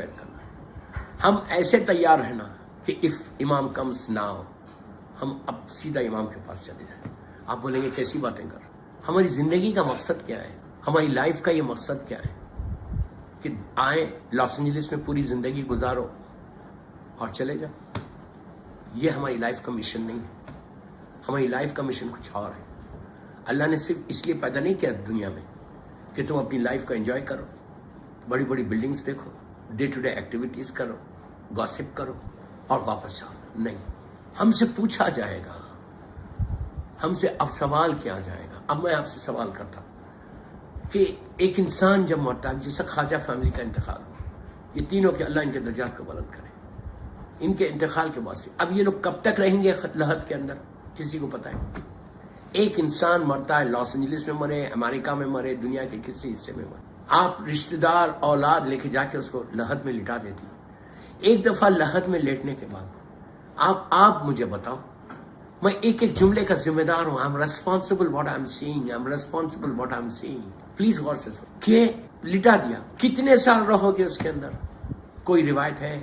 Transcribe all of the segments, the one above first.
Prepare کرنا ہے. ہم ایسے تیار رہنا کہ اف امام کمس ناؤ ہم اب سیدھا امام کے پاس چلے جائیں. آپ بولیں گے کیسی باتیں کر. ہماری زندگی کا مقصد کیا ہے؟ ہماری لائف کا یہ مقصد کیا ہے کہ آئیں لاس اینجلس میں پوری زندگی گزارو اور چلے جاؤ. یہ ہماری لائف کا مشن نہیں ہے. ہماری لائف کا مشن کچھ اور ہے. اللہ نے صرف اس لیے پیدا نہیں کیا دنیا میں کہ تم اپنی لائف کو انجوائے کرو, بڑی بڑی بلڈنگز دیکھو, ڈے ٹو ڈے ایکٹیویٹیز کرو, گاسپ کرو اور واپس جاؤ. نہیں, ہم سے پوچھا جائے گا, ہم سے اب سوال کیا جائے گا. اب میں آپ سے سوال کرتا ہوں کہ ایک انسان جب مرتا ہے, جیسے خواجہ فیملی کا انتقال ہو, یہ تینوں کے اللہ ان کے درجات کو بلند کرے, ان کے انتقال کے بعد سے اب یہ لوگ کب تک رہیں گے لحد کے اندر کسی کو پتہ ہے. ایک انسان مرتا ہے, لاس اینجلس میں مرے, امریکہ میں مرے, دنیا کے کسی حصے میں مرے, آپ رشتہ دار اولاد لے کے جا کے اس کو لحد میں لٹا دیتی. ایک دفعہ لحد میں لیٹنے کے بعد آپ مجھے بتاؤ, میں ایک ایک جملے کا ذمہ دار ہوں. I'm responsible what I'm saying. I'm responsible what I'm saying. Please غور سے سنو کہ لٹا دیا, کتنے سال رہو گے اس کے اندر؟ کوئی روایت ہے؟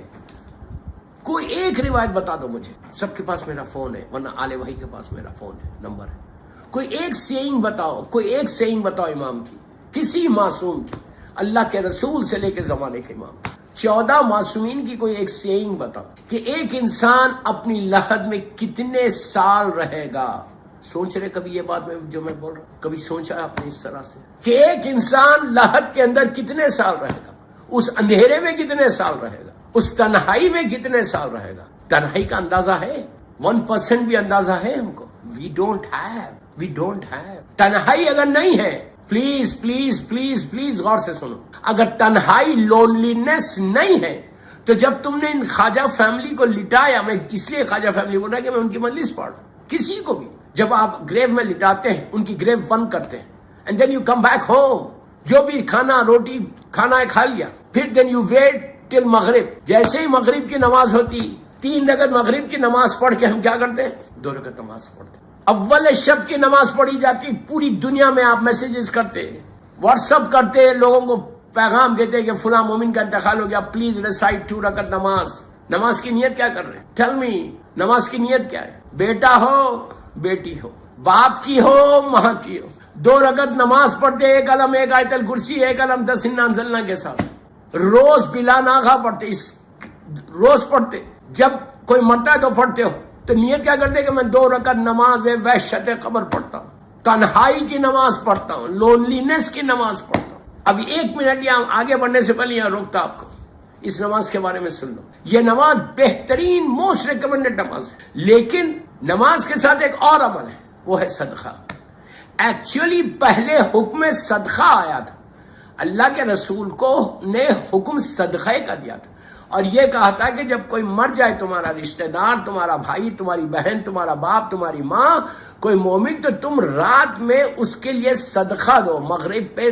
کوئی ایک روایت بتا دو مجھے. سب کے پاس میرا فون ہے, ورنہ آلے بھائی کے پاس میرا فون ہے, نمبر ہے. کوئی ایک سیئنگ بتاؤ, کوئی ایک سیئنگ بتاؤ امام کی, کسی معصوم کی, اللہ کے رسول سے لے کے زمانے کے امام, 14 معصومین کی کوئی ایک سیئنگ بتاؤ کہ ایک انسان اپنی لحد میں کتنے سال رہے گا. سوچ رہے کبھی یہ بات میں جو میں بول رہا ہوں, کبھی سوچا آپ نے اس طرح سے کہ ایک انسان لحد کے اندر کتنے سال رہے گا, اس اندھیرے میں کتنے سال رہے گا, اس تنہائی میں کتنے سال رہے گا؟ تنہائی کا اندازہ ہے؟ 1% بھی اندازہ ہے ہم کو؟ We don't have. تنہائی اگر نہیں ہے, پلیز پلیز پلیز پلیز غور سے سنو, اگر تنہائی لونلینس نہیں ہے تو جب تم نے ان خواجہ فیملی کو لٹایا, میں اس لیے خواجہ فیملی بول رہا کہ میں ان کی مجلس پڑھ رہا ہوں, کسی کو بھی جب آپ گریو میں لٹاتے ہیں, ان کی گریو بند کرتے ہیں, and then you come back home, جو بھی کھانا روٹی کھانا ہے کھا لیا, پھر دین یو ویٹ ٹل مغرب. جیسے ہی مغرب کی نماز ہوتی, 3 رکعت مغرب کی نماز پڑھ کے ہم کیا کرتے ہیں؟ 2 رکعت نماز پڑھتے ہیں. اول شب کی نماز پڑھی جاتی, پوری دنیا میں آپ میسیجز کرتے, واٹس اپ کرتے, لوگوں کو پیغام دیتے کہ فلاں مومن کا انتقال ہو گیا, پلیز ریسائٹ 2 رکعت نماز. نماز کی نیت کیا کر رہے ہیں؟ ٹیل می, نماز کی نیت کیا ہے؟ بیٹا ہو, بیٹی ہو, باپ کی ہو, ماں کی ہو, 2 رکعت نماز پڑھتے, 1 علم 1 آیت الکرسی 1 علم 10 انا انزلنا کے ساتھ, روز بلا ناغہ پڑھتے, روز پڑھتے. جب کوئی مرتا ہے تو پڑھتے ہو, تو نیت کیا کرتے کہ میں 2 رکعت نماز وحشت قبر پڑھتا ہوں, تنہائی کی نماز پڑھتا ہوں, لونلینس کی نماز پڑھتا ہوں. ابھی 1 منٹ یہاں آگے بڑھنے سے پہلے یہاں روکتا آپ کو, اس نماز کے بارے میں سن لو. یہ نماز بہترین موسٹ ریکمنڈڈ نماز ہے, لیکن نماز کے ساتھ ایک اور عمل ہے, وہ ہے صدقہ. ایکچولی پہلے حکم صدقہ آیا تھا, اللہ کے رسول کو نے حکم صدقے کا دیا تھا, اور یہ کہا تھا کہ جب کوئی مر جائے, تمہارا رشتہ دار, تمہارا بھائی, تمہاری بہن, تمہارا باپ, تمہاری ماں, کوئی مومن, تو تم رات میں اس کے لیے صدقہ دو. مغرب پہ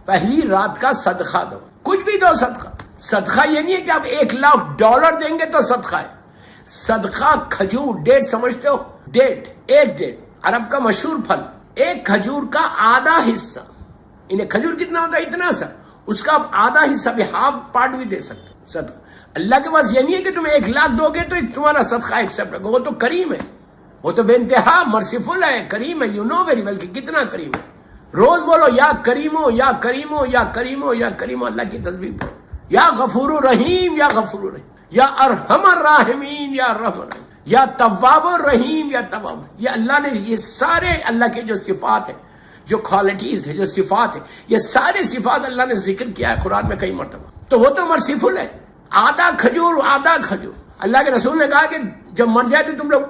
پہلی رات کا صدقہ دو, کچھ بھی دو صدقہ. صدقہ یہ نہیں ہے کہ آپ $1,00,000 دیں گے تو صدقہ ہے. صدقہ کھجور, ڈیٹ سمجھتے ہو؟ ڈیٹ, ایک ڈیٹ عرب کا مشہور پھل, ایک کھجور کا آدھا حصہ, انہیں کھجور کتنا ہوتا ہے؟ اتنا سا, اس کا آپ آدھا حصہ بھی, ہاف پارٹ بھی دے سکتے. صدقہ اللہ کے پاس یہ نہیں ہے کہ تم 1,00,000 دو گے تو تمہارا صدقہ ایکسپٹ ہوگا. وہ تو کریم ہے, وہ تو بے انتہا مرسیفل ہے, کریم ہے. یو نو ویری ویل کہ کتنا کریم ہے. روز بولو یا کریمو, یا کریمو, یا کریمو, یا کریمو, اللہ کی تسبیح پڑھو. یا غفور الرحیم, یا غفور الرحیم, یا ارحم الراحمین, یا ارحم الراحمین, یا تواب الرحیم, یا تواب. یہ اللہ نے یہ سارے اللہ کے جو صفات ہیں, جو کوالٹیز ہے, جو صفات ہے, یہ سارے صفات اللہ نے ذکر کیا ہے قرآن میں کئی مرتبہ. تو وہ تو مرسیفل ہے. آدھا کھجور, آدھا کھجور. اللہ کے رسول نے کہا کہ جب مر جائے تو تم لوگ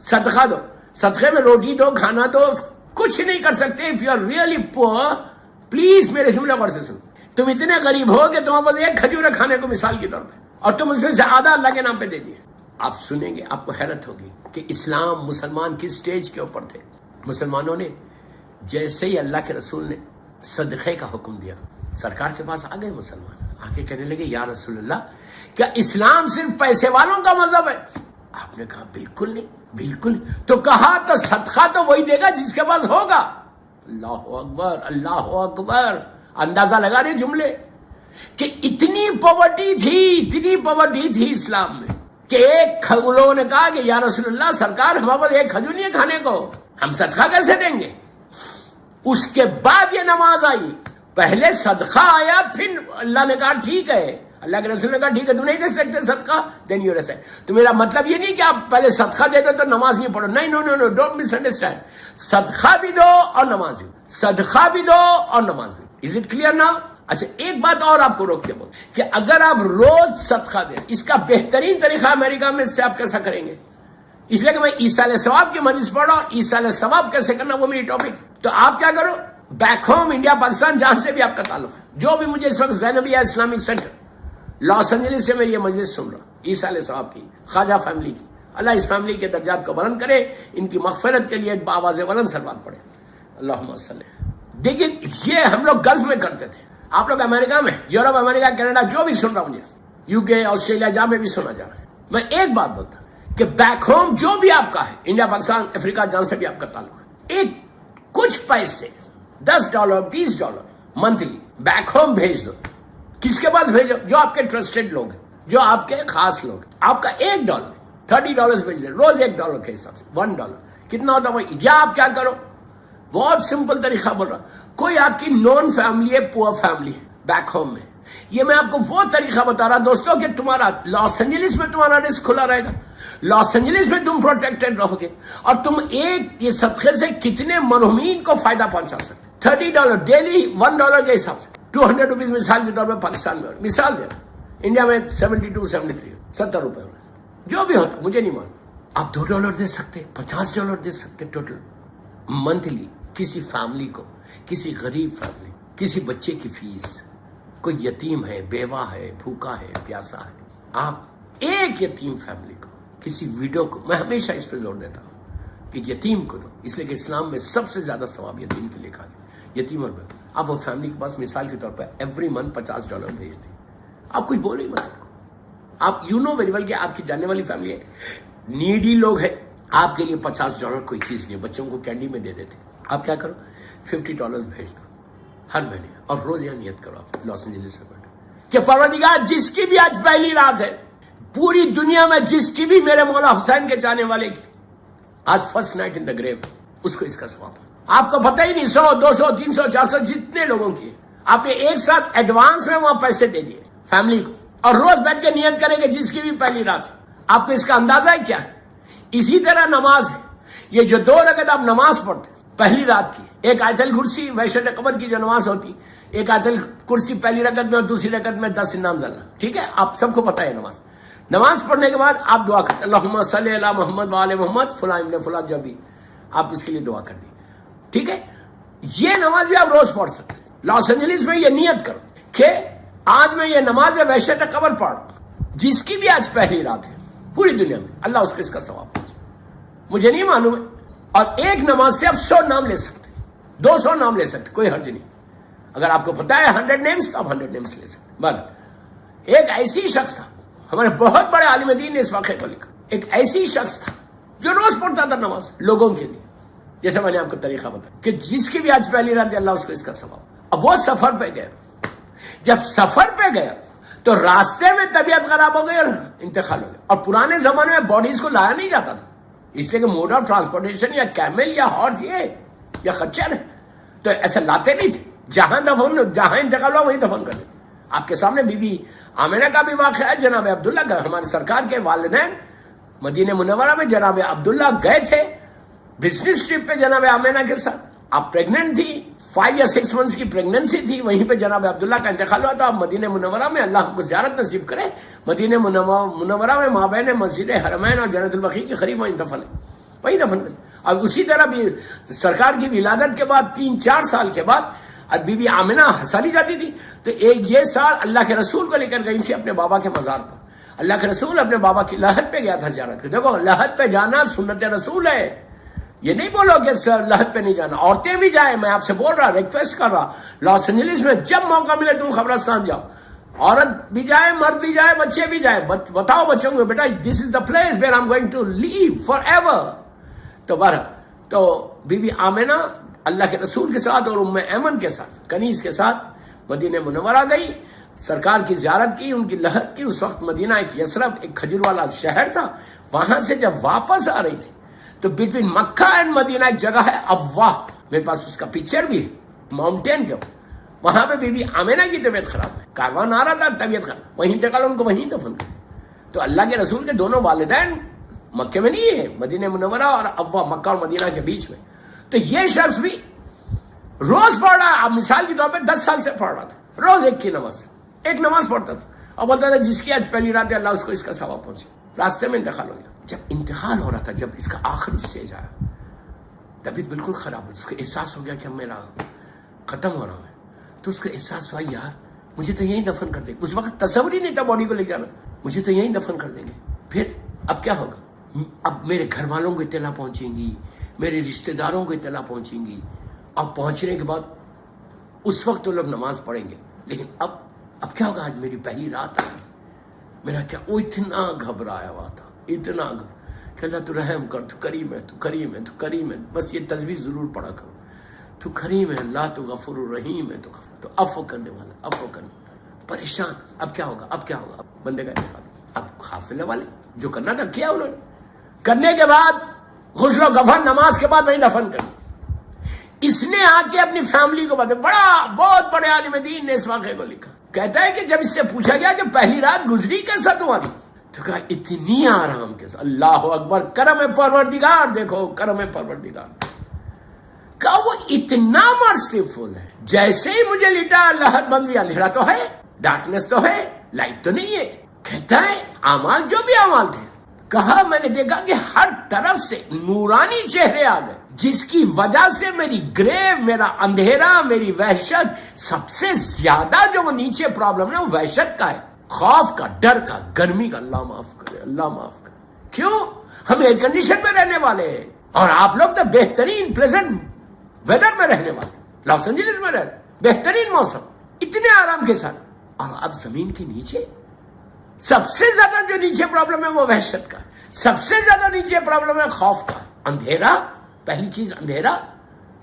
صدقہ دو, صدقے میں روٹی دو, کھانا دو, کچھ نہیں کر سکتے. if you are really poor, please میرے جملے غور سے سنو. تم اتنے غریب ہو کہ تمہارے پاس 1 کھجور ہے کھانے کو مثال کے طور پہ, اور تم اس میں سے آدھا اللہ کے نام پہ دے دیے. آپ سنیں گے, آپ کو حیرت ہوگی کہ اسلام, مسلمان کس سٹیج کے اوپر تھے. مسلمانوں نے جیسے ہی اللہ کے رسول نے صدقے کا حکم دیا, سرکار کے پاس آ گئے مسلمان, آ کے کہنے لگے یا رسول اللہ, کیا اسلام صرف پیسے والوں کا مذہب ہے؟ آپ نے کہا بالکل نہیں, بالکل. تو کہا تو صدقہ تو وہی دے گا جس کے پاس ہوگا. اللہ اکبر, اللہ اکبر. اندازہ لگا رہے جملے کہ اتنی پاورٹی تھی اسلام میں کہ ایک لوگوں نے کہا کہ یا رسول اللہ سرکار ہمارے پاس ایک کھجور نہیں ہے کھانے کو، ہم صدقہ کیسے دیں گے؟ اس کے بعد یہ نماز آئی، پہلے صدقہ آیا، پھر اللہ نے کہا ٹھیک ہے، اللہ کے رسول نے کہا ٹھیک ہے تم نہیں دے سکتے صدقہ، دین یو ریسٹ۔ تو میرا مطلب یہ نہیں کہ آپ پہلے صدقہ دے دو تو نماز نہیں پڑھو، نہیں، نو، ڈونٹ مس انڈرسٹینڈ، صدقہ بھی دو اور نماز بھی، صدقہ بھی دو اور نماز بھی۔ از اٹ کلیئر نا؟ اچھا ایک بات اور آپ کو روک کے بول کہ اگر آپ روز صدقہ دیں، اس کا بہترین طریقہ امریکہ میں سے آپ کیسا کریں گے؟ اس لیے کہ میں ایصال ثواب کی مجلس پڑھ رہا ہوں، ایصال ثواب کیسے کرنا وہ میری ٹاپک۔ تو آپ کیا کرو، بیک ہوم انڈیا پاکستان جہاں سے بھی آپ کا تعلق ہے، جو بھی مجھے اس وقت زینبیہ اسلامک سینٹر لاس اینجلس سے میری یہ مجلس سن رہا ہوں ایصال ثواب کی، خواجہ فیملی کی، اللہ اس فیملی کے درجات کو بلند کرے، ان کی مغفرت کے لیے بآواز بلند سلوات پڑھے، اللہم صلی۔ دیکھیں یہ ہم لوگ گلف میں کرتے تھے، آپ لوگ امریکہ میں، یورپ، امریکہ، کینیڈا، جو بھی سن رہا ہوں مجھے، یو کے، آسٹریلیا، جہاں میں بھی سنا جا رہا ہے، میں ایک بات بولتا ہوں کہ بیک ہوم جو بھی آپ کا ہے، انڈیا، پاکستان، افریقہ، جہاں سے بھی آپ کا تعلق ہے، ایک کچھ پیسے $10 $20 منتھلی بیک ہوم بھیج دو۔ کس کے پاس بھیجو؟ جو آپ کے ٹرسٹڈ لوگ ہیں، جو آپ کے خاص لوگ ہیں۔ آپ کا $1 $30 بھیج دیں، روز $1 کے حساب سے $1 کتنا ہوتا ہے وہ؟ یا آپ کیا کرو، بہت سمپل طریقہ بول رہا، کوئی آپ کی نون فیملی ہے، پور فیملی ہے بیک ہوم میں، یہ میں آپ کو وہ طریقہ بتا رہا دوستوں کہ تمہارا لاس اینجلس میں تمہارا رزق کھلا رہے گا، لاس اینجلس میں تم پروٹیکٹڈ رہو گے، اور تم ایک یہ صدقے سے کتنے مرحومین کو فائدہ پہنچا سکتے۔ $30 ڈیلی $1 کے حساب سے $200 مثال کے طور پہ پاکستان میں، مثال دے رہا ہوں، انڈیا میں 72 73 70 روپے ہو رہے ہیں، جو بھی ہوتا مجھے نہیں معلوم۔ آپ $2 دے سکتے، $50 دے سکتے ٹوٹل منتھلی کسی فیملی کو، کسی غریب فیملی، کسی بچے کی فیس، کوئی یتیم ہے، بیوہ ہے، بھوکا ہے، پیاسا ہے، آپ ایک یتیم فیملی کو، کسی ویڈو کو، میں ہمیشہ اس پہ زور دیتا ہوں کہ یتیم کو دو، اس لیے کہ اسلام میں سب سے زیادہ ثواب یتیم کے لیے کہا گیا، یتیم اور بیوہ۔ آپ وہ فیملی کے پاس مثال کے طور پر ایوری منتھ $50 بھیج دیں، آپ کچھ بولے ہی مت، آپ یو نو ویری ویل کہ آپ کی جاننے والی فیملی ہے، نیڈی لوگ ہیں، آپ کے لیے $50 کوئی چیز نہیں، بچوں کو کینڈی میں دے دیتے، آپ کیا کرو $50 بھیج دو ہر مہینے، اور روز یہاں نیت کرو آپ لاس اینجلس میں بیٹھ کہ پروردگار جس کی بھی آج پہلی رات ہے پوری دنیا میں، جس کی بھی میرے مولا حسین کے چاہنے والے کی آج فرسٹ نائٹ ان دا گریو، اس کو اس کا ثواب ہے۔ آپ کو پتہ ہی نہیں 100 200 300 400 جتنے لوگوں کی آپ نے ایک ساتھ ایڈوانس میں وہاں پیسے دے دیے فیملی کو، اور روز بیٹھ کے نیت کریں گے جس کی بھی پہلی رات ہے۔ آپ کو اس کا اندازہ ہے کیا ہے؟ اسی طرح نماز ہے، یہ جو 2 رکعت آپ نماز پڑھتے پہلی رات کی، ایک آیت الکرسی وحشت قبر کی جو نماز ہوتی، ایک آیت الکرسی پہلی رکعت میں اور دوسری رکعت میں 10 انعام زلنا، ٹھیک ہے، آپ سب کو پتہ ہے نماز پڑھنے کے بعد آپ دعا کرتے اللہم صلی علی محمد وآل محمد فلاں ابن فلاں، جو بھی آپ اس کے لیے دعا کر دی، ٹھیک ہے۔ یہ نماز بھی آپ روز پڑھ سکتے ہیں۔ لاس اینجلس میں یہ نیت کرو کہ آج میں یہ نماز وحشت قبر پڑھ رہا ہوں، جس کی بھی آج پہلی رات ہے پوری دنیا میں، اللہ اس کو اس کا ثواب پہنچے، مجھے نہیں معلوم ہے۔ اور ایک نماز سے آپ 100 نام لے سکتے ہیں، 200 نام لے سکتے، کوئی حرج نہیں۔ اگر آپ کو پتا ہے 100 نیمز تو آپ 100 نیمز لے سکتے۔ بہرحال ایک ایسی شخص تھا، ہمارے بہت بڑے عالم دین نے اس واقعے کو لکھا، ایک ایسی شخص تھا جو روز پڑھتا تھا نماز لوگوں کے لیے، جیسے میں نے آپ کو طریقہ بتایا کہ جس کی بھی آج پہلی رات ہے اللہ اس کو اس کا ثواب۔ اب وہ سفر پہ گیا، جب سفر پہ گیا تو راستے میں طبیعت خراب ہو گئی اور انتقال ہو گیا، اور پرانے زمانے میں باڈیز کو لایا نہیں جاتا تھا، اس لیے کہ موڈ آف ٹرانسپورٹیشن یا کیمل یا ہارس یا خچر ہے، تو ایسا لاتے نہیں تھے، جہاں انتقال ہوا وہیں دفن کر دیں۔ آپ کے سامنے بی بی آمنہ کا بھی واقعہ ہے، جناب عبداللہ کا، ہمارے سرکار کے والدین مدینہ منورہ میں جناب عبداللہ گئے تھے بزنس ٹرپ پہ جناب آمنہ کے ساتھ، آپ پریگننٹ تھی، 5 یا 6 منتھس کی پریگننسی تھی، وہیں پہ جناب عبداللہ کا انتقال ہوا، تو آپ مدینہ منورہ میں اللہ کو زیارت نصیب کرے، مدینہ منورہ میں مابین مسجد حرمین اور جنت البقیع کے قریب وہیں دفن ہے، وہیں دفن ہے۔ اور اسی طرح بھی سرکار کی ولادت کے بعد 3-4 سال کے بعد بی بی آمنہ ہنسالی جاتی تھی، تو ایک یہ سال اللہ کے رسول کو لے کر گئی تھی اپنے بابا کے مزار پر، اللہ کے رسول اپنے بابا کی لحد پہ گیا تھا زیارت کے۔ دیکھو لحد پہ جانا سنت رسول ہے، یہ نہیں بولو کہ لحد پہ نہیں جانا، عورتیں بھی جائیں، میں آپ سے بول رہا، ریکویسٹ کر رہا، لاس اینجلس میں جب موقع ملے تم قبرستان جاؤ، عورت بھی جائے، مرد بھی جائے، بچے بھی جائیں، بتاؤ بچوں کو بیٹا this is the place where I am going to leave forever. تو بہرحال تو بی بی آمنہ اللہ کے رسول کے ساتھ اور ام ایمن کے ساتھ، کنیز کے ساتھ مدینہ منورہ گئی، سرکار کی زیارت کی, ان کی لحد کی. اس وقت مدینہ ایک یثرب, ایک کھجور والا شہر تھا. وہاں سے جب واپس آ رہی تھی تو بٹوین مکہ اینڈ مدینہ ایک جگہ ہے ابواہ, میرے پاس اس کا پکچر بھی ہے, ماؤنٹین کے وہاں پہ بی بی آمینہ کی طبیعت خراب ہے, کاروان آ رہا تھا, طبیعت خراب, وہیں انتقال, ان کو وہیں دفن کر. تو اللہ کے رسول کے دونوں والدین مکے میں نہیں ہے, مدینہ منورہ اور ابواہ, مکہ اور مدینہ کے بیچ میں. تو یہ شخص بھی روز پڑھ رہا, اب مثال کے طور پہ 10 سال سے پڑھ رہا تھا, روز ایک کی نماز, ایک نماز پڑھتا تھا, اور بولتا تھا جس کی آج پہلی رات ہے اللہ اس کو اس کا ثواب پہنچے. راستے میں انتقال ہو گیا. جب انتقال ہو رہا تھا, جب اس کا آخری اسٹیج آیا, طبیعت بالکل خراب ہوئی, اس کو احساس ہو گیا کہ میرا ختم ہو رہا ہوں. تو اس کو احساس ہوا یار مجھے تو یہیں دفن کر دیں گے. اس وقت تصور ہی نہیں تھا باڈی کو لے جانا, مجھے تو یہیں دفن کر دیں گے. پھر اب کیا ہوگا؟ اب میرے گھر والوں کو اطلاع پہنچیں گی, میرے رشتہ داروں کو اطلاع پہنچیں گی. اب پہنچنے کے بعد اس وقت تو لوگ نماز پڑھیں گے, لیکن اب کیا ہوگا؟ آج میری پہلی رات آ گئی, میرا کیا, وہ اتنا گھبرایا ہوا تھا, اتنا کہ اللہ تو رحم کر, تو کریم ہے, تو کریم ہے, تو کریم ہے. بس یہ تسبیح ضرور پڑھا کرو, تو کریم ہے اللہ, تو غفور الرحیم ہے, تو عفو کرنے والا, عفو کرنے والا. پریشان, اب کیا ہوگا, اب کیا ہوگا؟ اب بندے کا انتقال. اب قافلے والے جو کرنا تھا کیا انہوں نے, کرنے کے بعد غسل و کفن نماز کے بعد وہیں دفن کر. اس نے آ کے اپنی فیملی کو بتا, بہت بڑے عالم دین نے اس واقعے کو لکھا. کہتا ہے کہ جب اس سے پوچھا گیا کہ پہلی رات گزری کیسا تمہاری, تو کہا اتنی آرام کے ساتھ. اللہ اکبر, کرم پروردگار, دیکھو کرم پروردگار. کہا وہ اتنا مرسیفل ہے, جیسے ہی مجھے لٹا لحد بن گیا, اندھیرا تو ہے, ڈارکنیس تو ہے, لائٹ تو نہیں ہے. کہتا ہے اعمال جو بھی اعمال تھے, کہا میں نے دیکھا کہ ہر طرف سے نورانی چہرے آ گئے, جس کی وجہ سے میری گریو, میرا اندھیرا, میری وحشت, سب سے زیادہ جو وہ نیچے پرابلم ہے وہ وحشت کا ہے, خوف کا, ڈر کا, گرمی کا. اللہ معاف کرے, اللہ معاف کرے. کیوں؟ ہم ایئر کنڈیشن میں رہنے والے ہیں, اور آپ لوگ تو بہترین پریزنٹ ویدر میں رہنے والے, لاس اینجلس میں رہ رہے, بہترین موسم, اتنے آرام کے ساتھ. اور اب زمین کے نیچے سب سے زیادہ جو نیچے پرابلم ہے وہ وحشت کا ہے, سب سے زیادہ نیچے پرابلم ہے خوف کا, اندھیرا. پہلی چیز اندھیرا,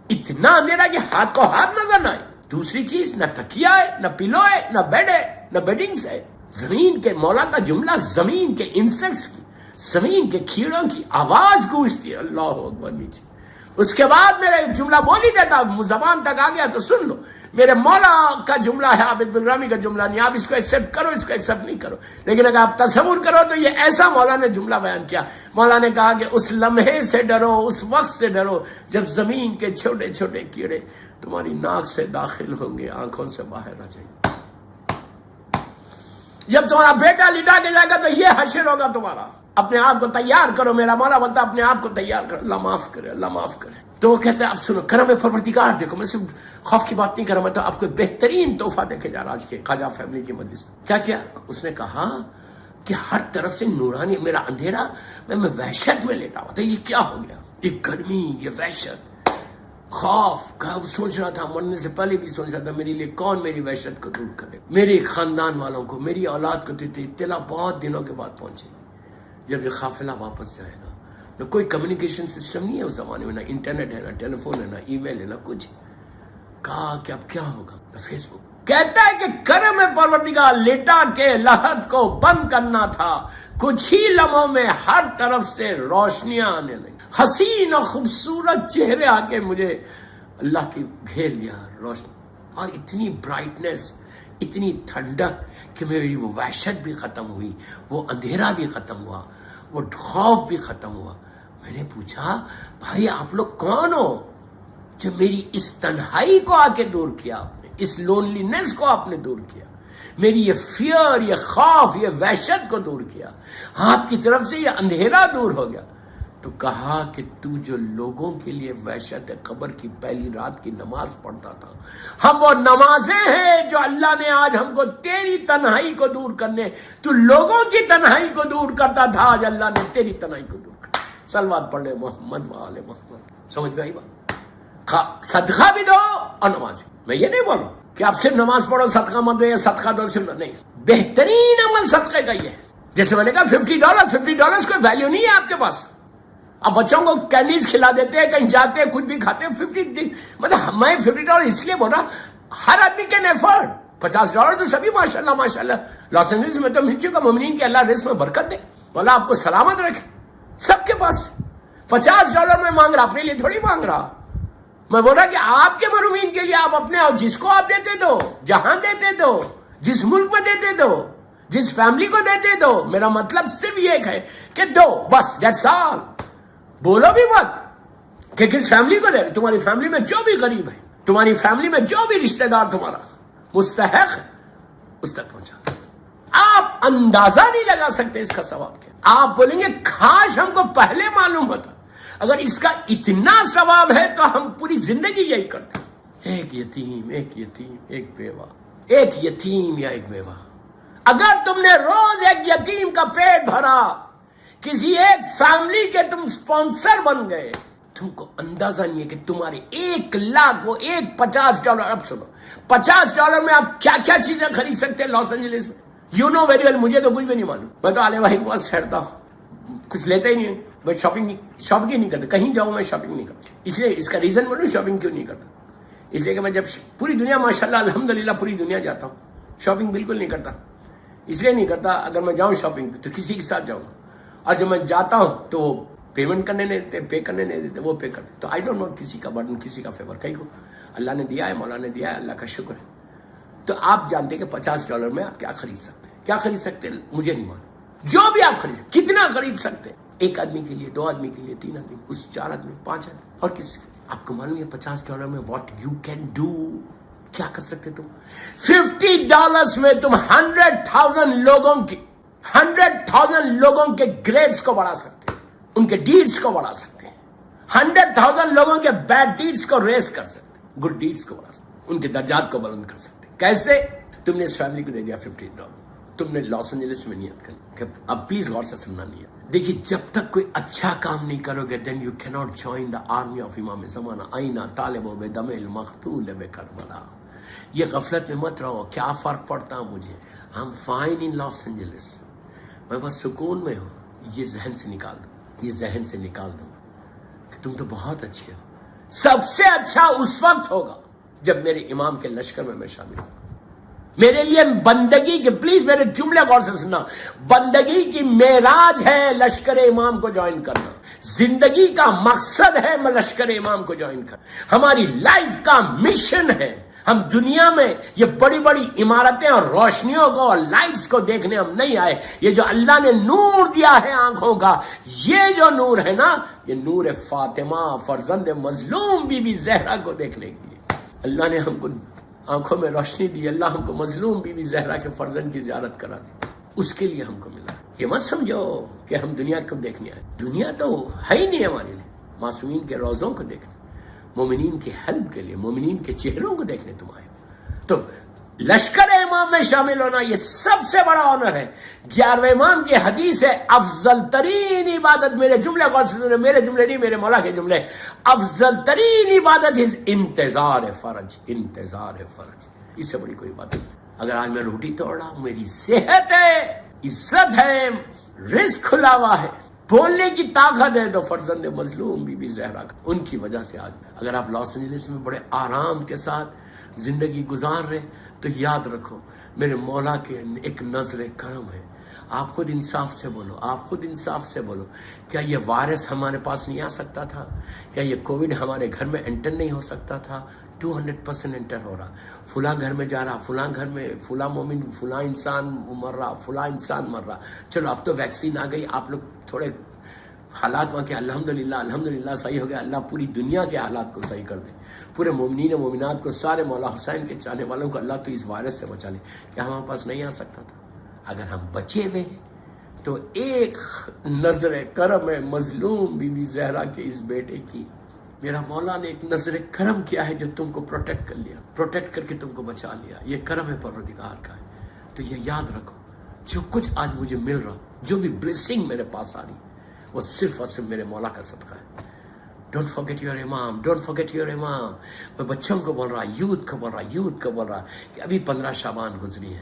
اتنا اندھیرا کہ ہاتھ کو ہاتھ نظر نہ آئے. دوسری چیز نہ تکیا ہے, نہ پلو ہے, نہ بیڈ ہے, نہ بیڈنگز ہے. زمین کے مولا کا جملہ, زمین کے انسیکٹس کی, زمین کے کیڑوں کی آواز گونجتی ہے. اللہ اکبر. نیچے اس کے بعد میرا ایک جملہ بول ہی دیتا, زبان تک آ گیا تو سن لو. میرے مولا کا جملہ ہے, عابد بن رامی کا جملہ نہیں. آپ اس کو ایکسیپٹ کرو, اس کو ایکسیپٹ نہیں کرو, لیکن اگر آپ تصور کرو تو یہ ایسا مولا نے جملہ بیان کیا. مولا نے کہا کہ اس لمحے سے ڈرو, اس وقت سے ڈرو جب زمین کے چھوٹے چھوٹے کیڑے تمہاری ناک سے داخل ہوں گے, آنکھوں سے باہر آ جائیں گے. جب تمہارا بیٹا لٹا کے جائے گا تو یہ حشر ہوگا تمہارا. اپنے آپ کو تیار کرو. میرا مولا بولتا اپنے آپ کو تیار کرو. اللہ معاف کرے, اللہ معاف کرے. تو وہ کہتے ہیں اب سنو, کرم پروردگار دیکھو, میں صرف خوف کی بات نہیں کر رہا, میں تو آپ کو بہترین تحفہ دیکھے جا رہا آج کے خواجہ فیملی کی مجلس میں. کیا کیا اس نے کہا کہ ہر طرف سے نورانی, میرا اندھیرا, میں وحشت میں لیٹا ہوا تھا. یہ کیا ہو گیا؟ یہ گرمی, یہ وحشت, خوف کا. سوچ رہا تھا, مرنے سے پہلے بھی سوچ رہا تھا میرے لیے کون میری وحشت کو دور کرے. میرے خاندان والوں کو, میری اولاد کو اطلاع بہت دنوں کے بعد پہنچے جب یہ قافلہ واپس جائے گا. نہ کوئی کمیونیکیشن سسٹم نہیں ہے اس زمانے میں, نہ انٹرنیٹ ہے, نہ ٹیلی فون ہے, نہ ای میل ہے, نہ کچھ. کہا کہ اب کیا ہوگا؟ نہ فیس بک. کہتا ہے کہ کرم پروردگار, لیٹا کے لحد کو بند کرنا تھا, کچھ ہی لمحوں میں ہر طرف سے روشنیاں آنے لگی, حسین اور خوبصورت چہرے آ کے مجھے اللہ کی گھیر لیا, روشنی, اور اتنی برائٹنس, اتنی ٹھنڈک کہ میری وہ وحشت بھی ختم ہوئی, وہ اندھیرا بھی ختم ہوا, وہ خوف بھی ختم ہوا. میں نے پوچھا بھائی آپ لوگ کون ہو جو میری اس تنہائی کو آ کے دور کیا آپ نے, اس لونلینس کو آپ نے دور کیا, میری یہ فیئر, یہ خوف, یہ وحشت کو دور کیا, آپ کی طرف سے یہ اندھیرا دور ہو گیا. تو کہا کہ تو جو لوگوں کے لیے وحشت قبر کی پہلی رات کی نماز پڑھتا تھا, ہم وہ نمازیں ہیں جو اللہ نے آج ہم کو تیری تنہائی کو دور کرنے, تو لوگوں کی تنہائی کو دور کرتا تھا, آج اللہ نے تیری تنہائی کو دور کرنا. صلوات پڑھ لے محمد و آل محمد. سمجھ میں آئی بات؟ صدقہ بھی دو اور نماز بھی. میں یہ نہیں بولوں کہ آپ صرف نماز پڑھو صدقہ مت دو, یا صدقہ دو صرف نہیں. بہترین عمل صدقے کا یہ ہے. جیسے میں نے کہا $50 کوئی ویلیو نہیں ہے آپ کے پاس. اب بچوں کو کینڈیز کھلا دیتے ہیں, کہیں جاتے ہیں کچھ بھی کھاتے ہیں, 50 مطلب میں $50 اس لیے بول رہا, ہر آدمی کین افورڈ. $50 تو سبھی ماشاءاللہ ماشاءاللہ لاس اینجلس میں تو مل چکا. مومنین کے اللہ رزق میں برکت دے, اللہ آپ کو سلامت رکھے. سب کے پاس $50 میں مانگ رہا, اپنے لیے تھوڑی مانگ رہا. میں بول رہا کہ آپ کے مرحومین کے لیے آپ اپنے, اور جس کو آپ دیتے دو, جہاں دیتے دو, جس ملک میں دیتے دو, جس فیملی کو دیتے دو. میرا مطلب صرف یہ ہے کہ دو, بس, دیٹس آل. بولو بھی مت کہ کس فیملی کو دے. تمہاری فیملی میں جو بھی غریب ہے, تمہاری فیملی میں جو بھی رشتہ دار تمہارا مستحق ہے, اس تک پہنچا. آپ اندازہ نہیں لگا سکتے اس کا ثواب کیا. آپ بولیں گے کاش ہم کو پہلے معلوم ہوتا. اگر اس کا اتنا ثواب ہے تو ہم پوری زندگی یہی کرتے. ایک یتیم, ایک یتیم, ایک بیوہ, ایک یتیم یا ایک بیوہ. اگر تم نے روز ایک یتیم کا پیٹ بھرا, کسی ایک فیملی کے تم سپانسر بن گئے, تم کو اندازہ نہیں ہے کہ تمہارے 1 لاکھ, وہ ایک $50. اب سنو, $50 میں آپ کیا کیا چیزیں خرید سکتے ہیں لاس اینجلس میں. یو نو ویری ویل, مجھے تو کچھ بھی نہیں معلوم. میں تو علی بھائی کے پاس ٹھہرتا ہوں, کچھ لیتا ہی نہیں. میں شاپنگ ہی نہیں کرتا. کہیں جاؤں میں شاپنگ نہیں کرتا. اس لیے اس کا ریزن بولوں شاپنگ کیوں نہیں کرتا. اس لیے کہ میں جب پوری دنیا ماشاءاللہ الحمدللہ پوری دنیا جاتا ہوں, شاپنگ بالکل نہیں کرتا. اس لیے نہیں کرتا, اگر میں جاؤں شاپنگ پہ تو کسی کے ساتھ جاؤں گا, اور جب میں جاتا ہوں تو وہ پیمنٹ کرنے نہیں دیتے, پے کرنے نہیں دیتے, وہ پے کرتے. تو آئی ڈونٹ نو کسی کا برڈن, کسی کا فیور. کہیں کو اللہ نے دیا ہے, مولا نے دیا ہے, اللہ کا شکر ہے. تو آپ جانتے کہ $50 میں آپ کیا خرید سکتے ہیں, کیا خرید سکتے ہیں, مجھے نہیں معلوم. جو بھی آپ خرید سکتے, کتنا خرید سکتے ہیں, 1 آدمی کے لیے, 2 آدمی کے لیے, 3 آدمی, اس 4 آدمی, 5 آدمی, اور کس. آپ کو معلوم ہے $50 میں واٹ یو کین ڈو, کیا کر سکتے تم. $50 میں تم 100,000 لوگوں کے گریڈز کو بڑھا سکتے ہیں, ان کے ڈیڈز کو بڑھا سکتے ہیں. 100,000 لوگوں کے بیڈ ڈیڈز کو ریز کر سکتے ہیں, گڈ ڈیڈز کو بڑھا سکتے ہیں, ان کے درجات کو بلند کر سکتے ہیں. کیسے؟ تم نے اس فیملی کو دے دیا $50. تم نے لاس اینجلس میں نیت کر کہ اب پلیز غور سے سننا نہیں ہے. دیکھیے, جب تک کوئی اچھا کام نہیں کرو گے دین یو کی not join the army of امام زمانہ. آئینہ طالب و بدم المقتول بکربلا. یہ غفلت میں مت رہو. کیا فرق پڑتا ہے مجھے, I am fine in Los Angeles, میں بس سکون میں ہوں. یہ ذہن سے نکال دو, یہ ذہن سے نکال دو کہ تم تو بہت اچھے ہو. سب سے اچھا اس وقت ہوگا جب میرے امام کے لشکر میں شامل ہوں. میرے لیے بندگی کے, پلیز میرے جملے غور سے سننا, بندگی کی معراج ہے لشکر امام کو جوائن کرنا. زندگی کا مقصد ہے لشکر امام کو جوائن کرنا. ہماری لائف کا مشن ہے. ہم دنیا میں یہ بڑی بڑی عمارتیں اور روشنیوں کو اور لائٹس کو دیکھنے ہم نہیں آئے. یہ جو اللہ نے نور دیا ہے آنکھوں کا, یہ جو نور ہے نا, یہ نور فاطمہ فرزند مظلوم بی بی زہرا کو دیکھنے کے لیے اللہ نے ہم کو آنکھوں میں روشنی دی. اللہ ہم کو مظلوم بی بی زہرا کے فرزند کی زیارت کرا دی, اس کے لیے ہم کو ملا. یہ مت سمجھو کہ ہم دنیا کو دیکھنے آئے. دنیا تو ہے ہی نہیں ہمارے لیے. معصومین کے روزوں کو دیکھنے, مومنین کی ہیلپ کے لیے, مومنین کے چہروں کو دیکھنے تم آئے. تو لشکر امام میں شامل ہونا یہ سب سے بڑا آنر ہے. 11ویں امام کی حدیث ہے, افضل ترین عبادت, میرے جملے غور سے سنیں, میرے جملے نہیں, میرے مولا کے جملے, افضل ترین عبادت ہے انتظار فرج. انتظار فرج, اس سے بڑی کوئی بات نہیں. اگر آج میں روٹی توڑ رہا ہوں, میری صحت ہے, عزت ہے, رزق کھلا ہوا ہے, بولنے کی طاقت ہے, تو فرزند مظلوم بی بی زہرا کا, ان کی وجہ سے آج اگر آپ لاس اینجلس میں بڑے آرام کے ساتھ زندگی گزار رہے, تو یاد رکھو میرے مولا کے ایک نظر کرم ہے. آپ خود انصاف سے بولو, آپ خود انصاف سے بولو. کیا یہ وائرس ہمارے پاس نہیں آ سکتا تھا؟ کیا یہ کووڈ ہمارے گھر میں انٹر نہیں ہو سکتا تھا؟ 200% انٹر ہو رہا. فلاں گھر میں جا رہا, فلاں گھر میں فلاں مومن, فلاں انسان مر رہا, فلاں انسان مر رہا. چلو اب تو ویکسین آ گئی, آپ لوگ تھوڑے حالات وہاں کے الحمدللہ صحیح ہو گیا. اللہ پوری دنیا کے حالات کو صحیح کر دے. پورے مومنین و مومنات کو, سارے مولا حسین کے چاہنے والوں کو اللہ تو اس وائرس سے بچا لے. کیا ہمارے پاس نہیں آ سکتا تھا؟ اگر ہم بچے ہوئے ہیں تو ایک نظر کرم ہے مظلوم بی بی زہرا کے اس بیٹے کی. میرا مولا نے ایک نظر کرم کیا ہے جو تم کو پروٹیکٹ کر لیا, پروٹیکٹ کر کے تم کو بچا لیا. یہ کرم ہے پروردگار کا ہے. تو یہ یاد رکھو, جو کچھ آج مجھے مل رہا, جو بھی بلیسنگ میرے پاس آ رہی, وہ صرف اور صرف میرے مولا کا صدقہ ہے. ڈونٹ forget your امام, ڈونٹ forget your امام. میں بچوں کو بول رہا, یوتھ کو بول رہا کہ ابھی 15 شعبان گزری ہے.